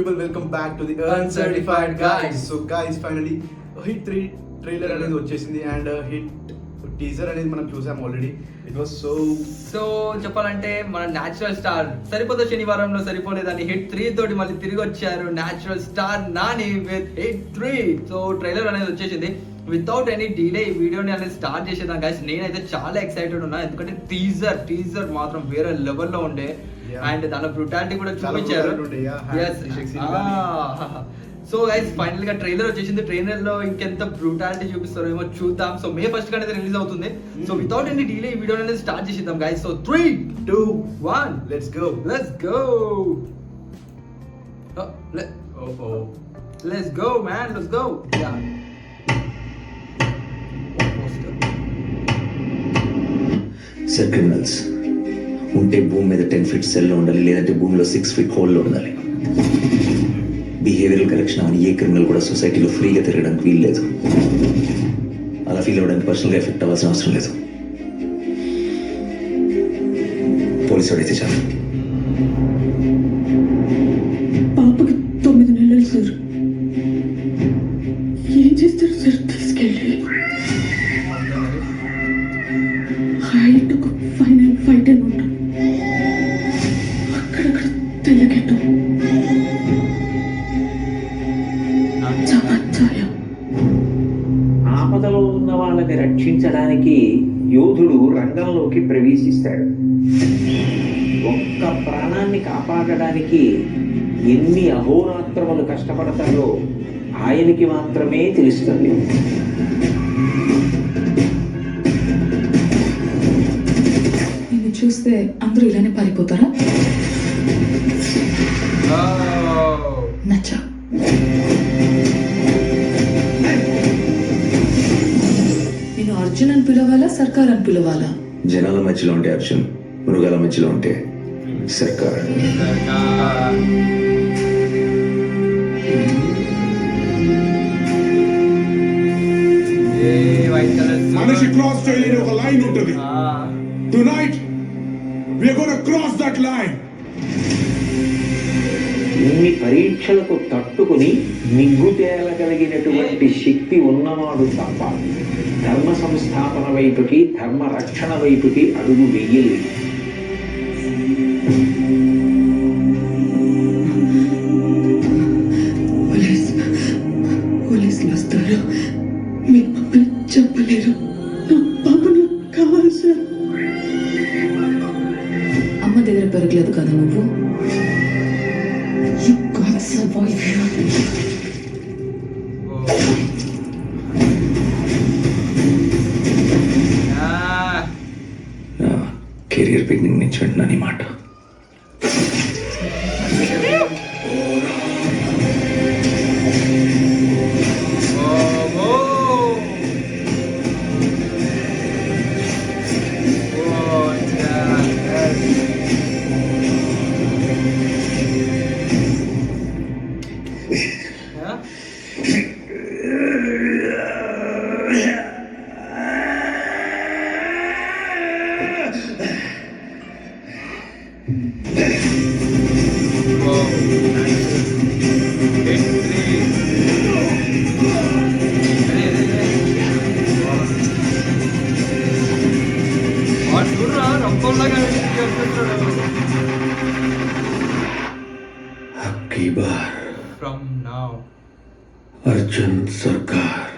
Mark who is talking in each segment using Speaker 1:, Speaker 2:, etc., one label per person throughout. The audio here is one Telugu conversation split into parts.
Speaker 1: people, welcome back to the Uncertified Guys. So guys, finally Hit 3 trailer అనేది వచ్చేసింది అండ్ హిట్ టీజర్ అనేది మనం చూసాం ఆల్రెడీ. ఇట్ వాస్ సో
Speaker 2: చెప్పాలంటే మన న్యాచురల్ స్టార్ సరిపోతే శనివారంలో సరిపోలేదని హిట్ 3 తోటి మళ్ళీ తిరిగి వచ్చారు natural star Nani with hit 3. So trailer అనేది వచ్చేసింది. వితౌట్ ఎనీ డిలే ఈ వీడియోని అనేది స్టార్ట్ చేసేదాం గైస్. నేనైతే చాలా ఎక్సైటెడ్ ఉన్నా, ఎందుకంటే టీజర్ మాత్రం వేరే లెవెల్లో ఉండే అండ్ దాని బ్రూటాలిటీ కూడా చూపించారు. సో గైస్ ఫైనల్ గా ట్రైలర్ వచ్చేసింది. ట్రైలర్ లో ఇంకెంత బ్రూటాలిటీ చూపిస్తారో ఏమో చూద్దాం. సో May 1st అనేది రిలీజ్ అవుతుంది. సో వితౌట్ ఎనీ డిలే ఈ వీడియో అనేది స్టార్ట్ చేసేద్దాం guys. So 3, 2, 1
Speaker 1: let's go.
Speaker 2: Let's go man, let's go. Yeah
Speaker 3: sir, criminals ఉంటే భూమి మీద 10 feet సెల్లో ఉండాలి, లేదంటే భూమిలో 6 feet హోల్లో ఉండాలి. బిహేవియరల్ కరెక్షన్ అని ఏ క్రిమినల్ కూడా సొసైటీలో ఫ్రీగా తిరగడానికి వీలు లేదు. అలా ఫీల్ అవ్వడానికి పర్సనల్గా ఎఫెక్ట్ అవ్వాల్సిన అవసరం లేదు. పోలీసు అడిగితే చాలు.
Speaker 4: పాపకి 9 నెలలు సార్. ఏం చేస్తారు సార్? తీసుకెళ్ళి హైట్ ఒక 5'5" అని ఉంటాం. అక్కడక్కడ తెల్లగెట్టు
Speaker 5: ఆపదలో ఉన్న వాళ్ళని రక్షించడానికి యోధుడు రంగంలోకి ప్రవేశిస్తాడు. ఒక్క ప్రాణాన్ని కాపాడడానికి ఎన్ని అహోరాత్రములు కష్టపడతారో ఆయనకి మాత్రమే తెలుస్తుంది.
Speaker 4: నిన్ను చూస్తే అందరూ ఇలానే పారిపోతారా? నచ్చా. నేను అర్జున్ అని పిలవాలా, సర్కార్ అని పిలవాలా?
Speaker 3: జనాల మధ్యలో ఉంటే అర్జున్, మృగాల మధ్యలో ఉంటే సర్కార్.
Speaker 6: మనిషి క్రాస్ చేయలేని ఒక లైన్ ఉంటుంది. Tonight we are going to cross that line.
Speaker 5: ఇన్ని పరీక్షలకు తట్టుకుని నిగ్గు తేలగలిగినటువంటి శక్తి ఉన్నవాడు తప్ప ధర్మ సంస్థాపన వైపుకి, ధర్మ రక్షణ వైపుకి అడుగు వెయ్యలేదు.
Speaker 4: పోలీసులు వస్తారు, మీ పాపని చెప్పలేరు. నా పాప నాకు కావాలి సార్. అమ్మ దగ్గర పెరగలేదు కదా నువ్వు. You can't survive here.
Speaker 3: Career beginning నుంచి వింటున్నాను ఈ మాట. అక్కి బార్
Speaker 2: ఫ్రమ్ నౌ
Speaker 3: అర్జున్ సర్కార్.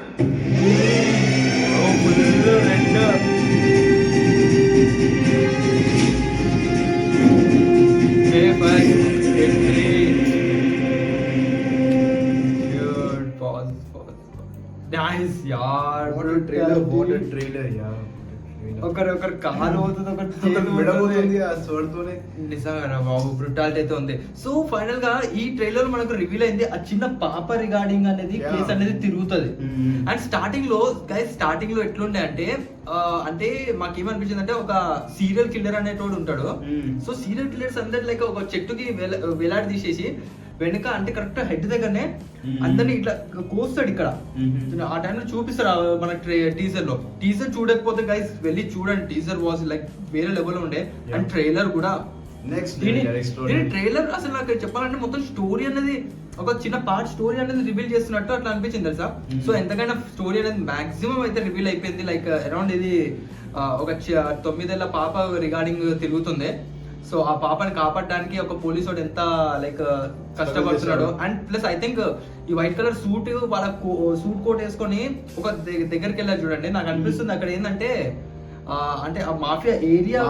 Speaker 2: Nice yaar.
Speaker 1: What a trailer yaar.
Speaker 2: ఒకరు కాలు అవుతుంది,
Speaker 1: ఒకటి ఆ సోర్తోనే.
Speaker 2: నిజంగా బాబు బ్రూటాలిటీ అయితే ఉంది. సో ఫైనల్ గా ఈ ట్రైలర్ మనకు రివీల్ అయింది ఆ చిన్న పాప రిగార్డింగ్ అనేది కేసు అనేది తిరుగుతుంది. అండ్ స్టార్టింగ్ లో ఎట్లుండే అంటే మాకేమనిపించింది అంటే ఒక సీరియల్ కిల్లర్ అనేటోడు ఉంటాడు. సో సీరియల్ కిల్లర్స్ అందరు లైక్ ఒక చెట్టుకి వేలాడి తీసేసి వెనుక అంటే కరెక్ట్ హెడ్ దగ్గరనే అందరినీ ఇట్లా కోస్తాడు. ఇక్కడ ఆ టైంలో చూపిస్తారు మన టీజర్ చూడకపోతే గైస్ వెళ్ళి చూడండి. టీజర్ వాజ్ లైక్ వేరే లెవెల్ ఉండే. అండ్ ట్రైలర్ కూడా
Speaker 1: నెక్స్ట్
Speaker 2: దీని ట్రైలర్ అసలు నాకు చెప్పాలంటే మొత్తం స్టోరీ అనేది ఒక చిన్న పార్ట్ స్టోరీ అనేది రివీల్ చేస్తున్నట్టు అట్లా అనిపించింది తెలుసా. సో ఎంతకైనా స్టోరీ అనేది మాక్సిమం అయితే రివీల్ అయిపోయింది. లైక్ అరౌండ్ ఇది ఒక 9 ఏళ్ల పాప రిగార్డింగ్ తిరుగుతుంది. సో ఆ పాపని కాపాడడానికి ఒక పోలీసు వాడు ఎంత లైక్ కష్టపడుతున్నాడు. అండ్ ప్లస్ ఐ థింక్ ఈ వైట్ కలర్ సూట్ వాళ్ళ సూట్ కోట్ వేసుకొని ఒక దగ్గరికి వెళ్ళారు చూడండి. నాకు అనిపిస్తుంది అక్కడ ఏంటంటే అంటే ఆ మాఫియా ఏరియా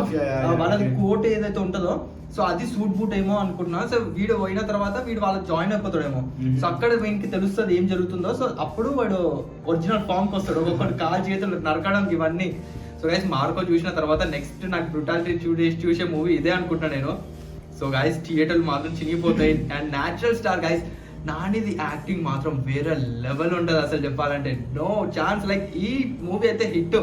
Speaker 2: వాళ్ళది కోట్ ఏదైతే ఉంటుందో సో అది సూట్ బూట్ ఏమో అనుకుంటున్నా. సో వీడు పోయిన తర్వాత వీడు వాళ్ళకి జాయిన్ అయిపోతాడేమో. సో అక్కడ వీనికి తెలుస్తుంది ఏం జరుగుతుందో. సో అప్పుడు వాడు ఒరిజినల్ ఫామ్ కి వస్తాడు. ఒక్కొక్కటి కాల్ చేతులు నరకడం ఇవన్నీ. సో గైస్ మార్కో చూసిన తర్వాత నెక్స్ట్ నాకు బ్రూటాలిటీ చూసే మూవీ ఇదే అనుకుంటున్నా నేను. సో గైస్ థియేటర్లు మాత్రం చినిగిపోతాయి. అండ్ న్యాచురల్ స్టార్ గైస్ నానిది యాక్టింగ్ మాత్రం వేరే లెవెల్ ఉంటుంది అసలు చెప్పాలంటే. No chance. లైక్ ఈ మూవీ అయితే హిట్.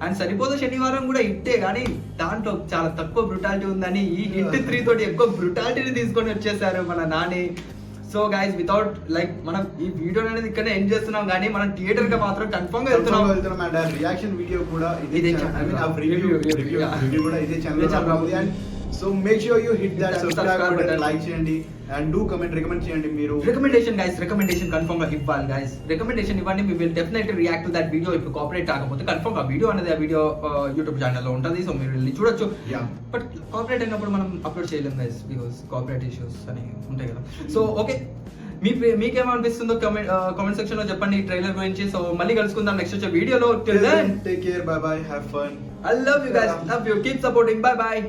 Speaker 2: అండ్ సరిపోదు శనివారం కూడా హిట్టే, కానీ దాంట్లో చాలా తక్కువ బ్రూటాలిటీ ఉందని ఈ హిట్ 3 తోటి ఎక్కువ బ్రూటాలిటీని తీసుకొని వచ్చేసారు మన Nani. So guys without like మనం ఈ వీడియో అనేది ఇక్కడ ఎండ్ చేస్తున్నాం, కానీ మనం థియేటర్ గా మాత్రం కన్ఫర్మ్ గా వెళ్తున్నాం.
Speaker 1: అండ్ రియాక్షన్ వీడియో కూడా
Speaker 2: ఇదే
Speaker 1: రివ్యూ కూడా ఇదే ఛానల్ ఉంది. And so make sure you hit that subscribe button, like చేయండి అండ్ డూ కమెంట్, రికమెండ్ చేయండి. మీరు
Speaker 2: రికమెండేషన్ కన్ఫర్మ్ గా ఇవ్వాలి గైస్. రికమెండేషన్ ఇవ్వండి. We will definitely react to that video. ఇప్పుడు కాపరేట్ కాకపోతే కన్ఫర్మ్ గా వీడియో అనేది ఆ వీడియో యూట్యూబ్ ఛానల్ లో ఉంటుంది. సో మీరు వెళ్ళి చూడొచ్చు. బట్ కాపరేట్ అయినప్పుడు మనం అప్లోడ్ చేయలేం గైస్, బికాస్ కాపరేట్ ఇష్యూస్ అని ఉంటాయి కదా. సో ఓకే, మీకేమనిపిస్తుందో కామెంట్ సెక్షన్ లో చెప్పండి ఈ ట్రైలర్ గురించి. సో మళ్ళీ కలుసుకుందాం నెక్స్ట్ వచ్చే వీడియోలో. Till then
Speaker 1: take care, bye bye, have fun.
Speaker 2: I love you guys. Love you. Keep supporting. Bye bye.